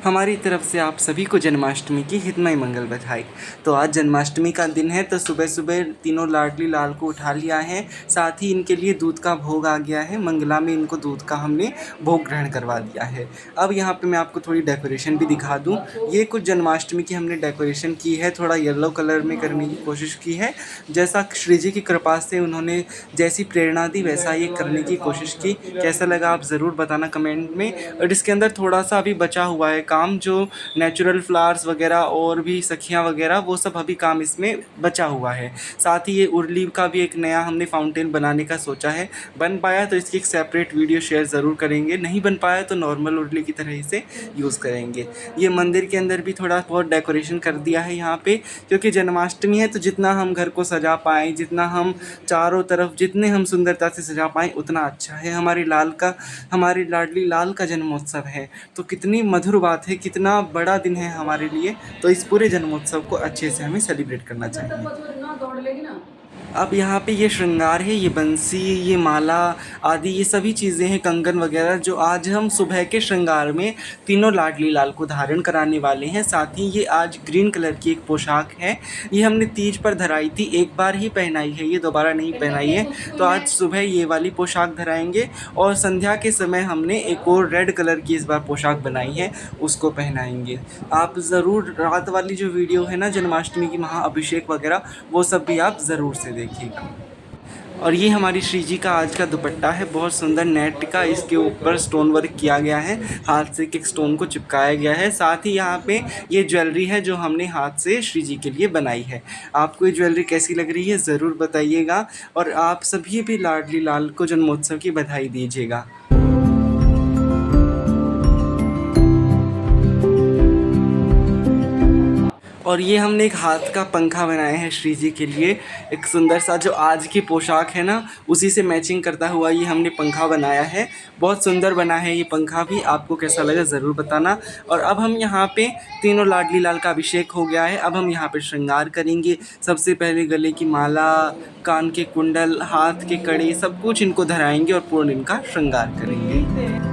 हमारी तरफ से आप सभी को जन्माष्टमी की हितमय मंगल बधाई। तो आज जन्माष्टमी का दिन है, तो सुबह सुबह तीनों लाडली लाल को उठा लिया है। साथ ही इनके लिए दूध का भोग आ गया है, मंगला में इनको दूध का हमने भोग ग्रहण करवा दिया है। अब यहाँ पे मैं आपको थोड़ी डेकोरेशन भी दिखा दूँ। ये कुछ जन्माष्टमी की हमने डेकोरेशन की है, थोड़ा येलो कलर में करने की कोशिश की है। जैसा श्री जी की कृपा से उन्होंने जैसी प्रेरणा दी वैसा ये करने की कोशिश की। कैसा लगा आप ज़रूर बताना कमेंट में। और इसके अंदर थोड़ा सा अभी बचा हुआ है काम, जो नेचुरल फ्लावर्स वगैरह और भी सखियाँ वगैरह वो सब अभी काम इसमें बचा हुआ है। साथ ही ये उर्ली का भी एक नया हमने फाउंटेन बनाने का सोचा है। बन पाया तो इसकी एक सेपरेट वीडियो शेयर ज़रूर करेंगे, नहीं बन पाया तो नॉर्मल उर्ली की तरह इसे यूज़ करेंगे। ये मंदिर के अंदर भी थोड़ा बहुत डेकोरेशन कर दिया है यहाँ पे, क्योंकि जन्माष्टमी है तो जितना हम घर को सजा पाएँ, जितना हम चारों तरफ जितने हम सुंदरता से सजा पाएँ उतना अच्छा है। हमारी लाडली लाल का जन्मोत्सव है, तो कितनी मधुर बात है, कितना बड़ा दिन है हमारे लिए। तो इस पूरे जन्मोत्सव को अच्छे से हमें सेलिब्रेट करना चाहिए। अब यहाँ पे ये श्रृंगार है, ये बंसी, ये माला आदि ये सभी चीज़ें हैं, कंगन वगैरह, जो आज हम सुबह के श्रृंगार में तीनों लाडली लाल को धारण कराने वाले हैं। साथ ही ये आज ग्रीन कलर की एक पोशाक है, ये हमने तीज पर धराई थी, एक बार ही पहनाई है, ये दोबारा नहीं पहनाई है। तो आज सुबह ये वाली पोशाक धराएंगे और संध्या के समय हमने एक और रेड कलर की इस बार पोशाक बनाई है, उसको पहनाएंगे। आप ज़रूर रात वाली जो वीडियो है ना जन्माष्टमी की महाअभिषेक वगैरह, वो सब भी आप ज़रूर से देखिएगा। और ये हमारी श्री जी का आज का दुपट्टा है, बहुत सुंदर नेट का, इसके ऊपर स्टोन वर्क किया गया है, हाथ से एक स्टोन को चिपकाया गया है। साथ ही यहाँ पे ये ज्वेलरी है जो हमने हाथ से श्री जी के लिए बनाई है। आपको ये ज्वेलरी कैसी लग रही है ज़रूर बताइएगा, और आप सभी भी लाडली लाल को जन्मोत्सव की बधाई दीजिएगा। और ये हमने एक हाथ का पंखा बनाया है श्री जी के लिए, एक सुंदर सा, जो आज की पोशाक है ना उसी से मैचिंग करता हुआ ये हमने पंखा बनाया है। बहुत सुंदर बना है ये पंखा भी, आपको कैसा लगा ज़रूर बताना। और अब हम यहाँ पे तीनों लाडली लाल का अभिषेक हो गया है, अब हम यहाँ पे श्रृंगार करेंगे। सबसे पहले गले की माला, कान के कुंडल, हाथ के कड़े, सब कुछ इनको धराएंगे और पूर्ण इनका श्रृंगार करेंगे।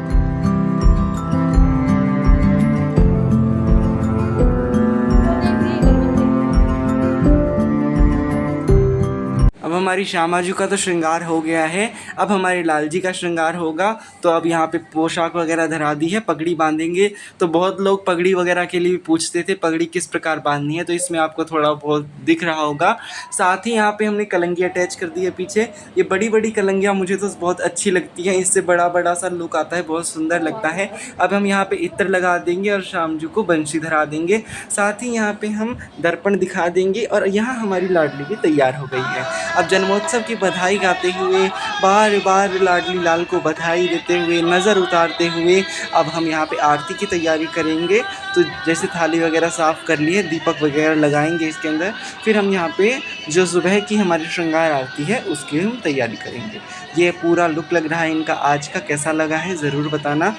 अब हमारी श्यामा जी का तो श्रृंगार हो गया है, अब हमारे लाल जी का श्रृंगार होगा। तो अब यहाँ पे पोशाक वगैरह धरा दी है, पगड़ी बांधेंगे। तो बहुत लोग पगड़ी वगैरह के लिए भी पूछते थे पगड़ी किस प्रकार बांधनी है, तो इसमें आपको थोड़ा बहुत दिख रहा होगा। साथ ही यहाँ पे हमने कलंगी अटैच कर दी है पीछे। ये बड़ी बड़ी कलंगियाँ मुझे तो बहुत अच्छी लगती हैं, इससे बड़ा बड़ा सा लुक आता है, बहुत सुंदर लगता है। अब हम यहाँ पे इत्र लगा देंगे और श्याम जी को बंशी धरा देंगे। साथ ही यहाँ पे हम दर्पण दिखा देंगे और यहाँ हमारी लाडली भी तैयार हो गई है। अब जन्मोत्सव की बधाई गाते हुए, बार बार लाडली लाल को बधाई देते हुए, नज़र उतारते हुए अब हम यहाँ पे आरती की तैयारी करेंगे। तो जैसे थाली वगैरह साफ़ कर लिए, दीपक वगैरह लगाएंगे इसके अंदर, फिर हम यहाँ पे जो सुबह की हमारी श्रृंगार आरती है उसकी हम तैयारी करेंगे। ये पूरा लुक लग रहा है इनका आज का, कैसा लगा है ज़रूर बताना।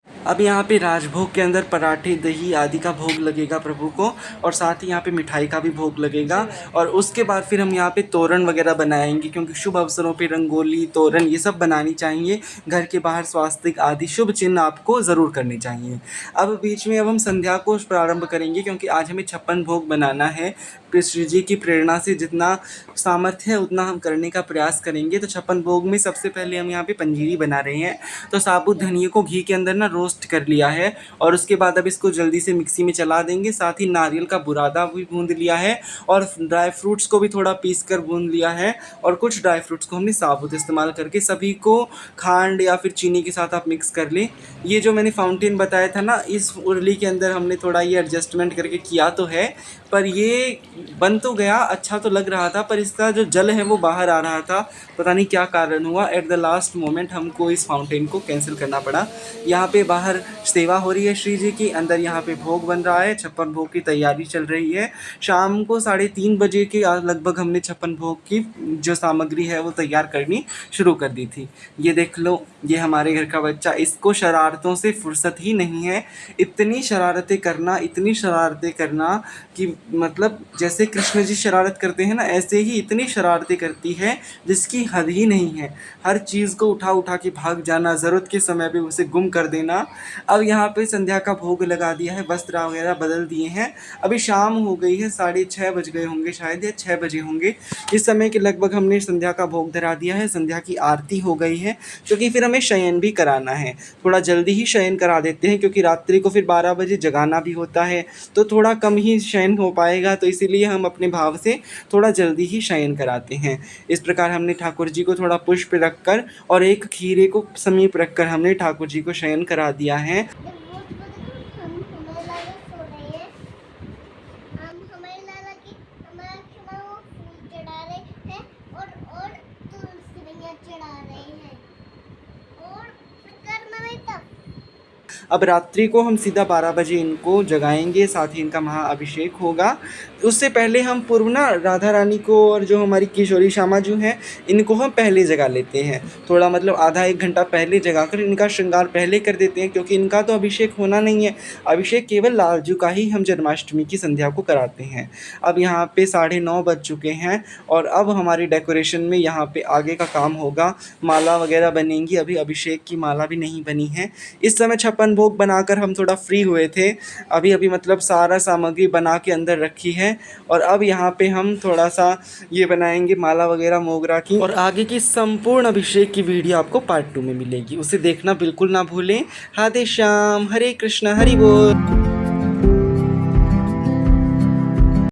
अब यहाँ पे राजभोग के अंदर पराठे, दही आदि का भोग लगेगा प्रभु को, और साथ ही यहाँ पे मिठाई का भी भोग लगेगा। और उसके बाद फिर हम यहाँ पे तोरण वगैरह बनाएंगे, क्योंकि शुभ अवसरों पे रंगोली, तोरण ये सब बनानी चाहिए। घर के बाहर स्वास्तिक आदि शुभ चिन्ह आपको ज़रूर करनी चाहिए। अब बीच में अब हम संध्या को प्रारंभ करेंगे, क्योंकि आज हमें 56 भोग बनाना है। श्री जी की प्रेरणा से जितना सामर्थ्य है उतना हम करने का प्रयास करेंगे। तो 56 भोग में सबसे पहले हम यहाँ पे पंजीरी बना रहे हैं। तो साबुत धनिये को घी के अंदर ना रोस्ट कर लिया है, और उसके बाद अब इसको जल्दी से मिक्सी में चला देंगे। साथ ही नारियल का बुरादा भी भून लिया है, और ड्राई फ्रूट्स को भी थोड़ा पीस कर भून लिया है, और कुछ ड्राई फ्रूट्स को हमने साबुत इस्तेमाल करके सभी को खांड या फिर चीनी के साथ आप मिक्स कर लें। ये जो मैंने फाउंटेन बताया था ना, इस उर्ली के अंदर हमने थोड़ा ये एडजस्टमेंट करके किया तो है, पर ये बन तो गया, अच्छा तो लग रहा था, पर इसका जो जल है वो बाहर आ रहा था, पता नहीं क्या कारण हुआ। एट द लास्ट मोमेंट हमको इस फाउंटेन को कैंसिल करना पड़ा। यहाँ पे बाहर सेवा हो रही है श्री जी की, अंदर यहाँ पे भोग बन रहा है, 56 भोग की तैयारी चल रही है। शाम को 3:30 बजे के लगभग हमने 56 भोग की जो सामग्री है वो तैयार करनी शुरू कर दी थी। ये देख लो, ये हमारे घर का बच्चा, इसको शरारतों से फुर्सत ही नहीं है। इतनी शरारतें करना, इतनी शरारतें करना कि मतलब जैसे कृष्ण जी शरारत करते हैं ना, ऐसे ही इतनी शरारतें करती है जिसकी हद ही नहीं है। हर चीज़ को उठा उठा के भाग जाना, ज़रूरत के समय पे उसे गुम कर देना। अब यहाँ पे संध्या का भोग लगा दिया है, वस्त्र वगैरह बदल दिए हैं। अभी शाम हो गई है, 6:30 बज गए होंगे शायद, या 6 बजे होंगे। इस समय के लगभग हमने संध्या का भोग धरा दिया है, संध्या की आरती हो गई है, क्योंकि फिर हमें शयन भी कराना है। थोड़ा जल्दी ही शयन करा देते हैं, क्योंकि रात्रि को फिर 12 बजे जगाना भी होता है, तो थोड़ा कम ही शयन हो पाएगा, तो इसीलिए हम अपने भाव से थोड़ा जल्दी ही शयन कराते हैं। इस प्रकार हमने ठाकुर जी को थोड़ा पुष्प रखकर और एक खीरे को समीप रखकर हमने ठाकुर जी को शयन करा दिया है। अब रात्रि को हम सीधा 12 बजे इनको जगाएंगे, साथ ही इनका महाअभिषेक होगा। उससे पहले हम पूर्व ना राधा रानी को और जो हमारी किशोरी श्यामा जी हैं, इनको हम पहले जगा लेते हैं। थोड़ा मतलब आधा 1 घंटा पहले जगाकर इनका श्रृंगार पहले कर देते हैं, क्योंकि इनका तो अभिषेक होना नहीं है। अभिषेक केवल लालजू का ही हम जन्माष्टमी की संध्या को कराते हैं। अब यहाँ पे 9:30 बज चुके हैं और अब हमारी डेकोरेशन में यहाँ पे आगे का काम होगा। माला वगैरह बनेंगी, अभी अभिषेक की माला भी नहीं बनी है। इस समय 56 भोग बनाकर हम थोड़ा फ्री हुए थे। अभी मतलब सारा सामग्री बना के अंदर रखी है, और अब यहाँ पे हम थोड़ा सा ये बनाएंगे माला वगैरह मोगरा की, और आगे की संपूर्ण अभिषेक की वीडियो आपको पार्ट 2 में मिलेगी, उसे देखना बिल्कुल ना भूलें। राधे श्याम, हरे कृष्णा, हरि बोल।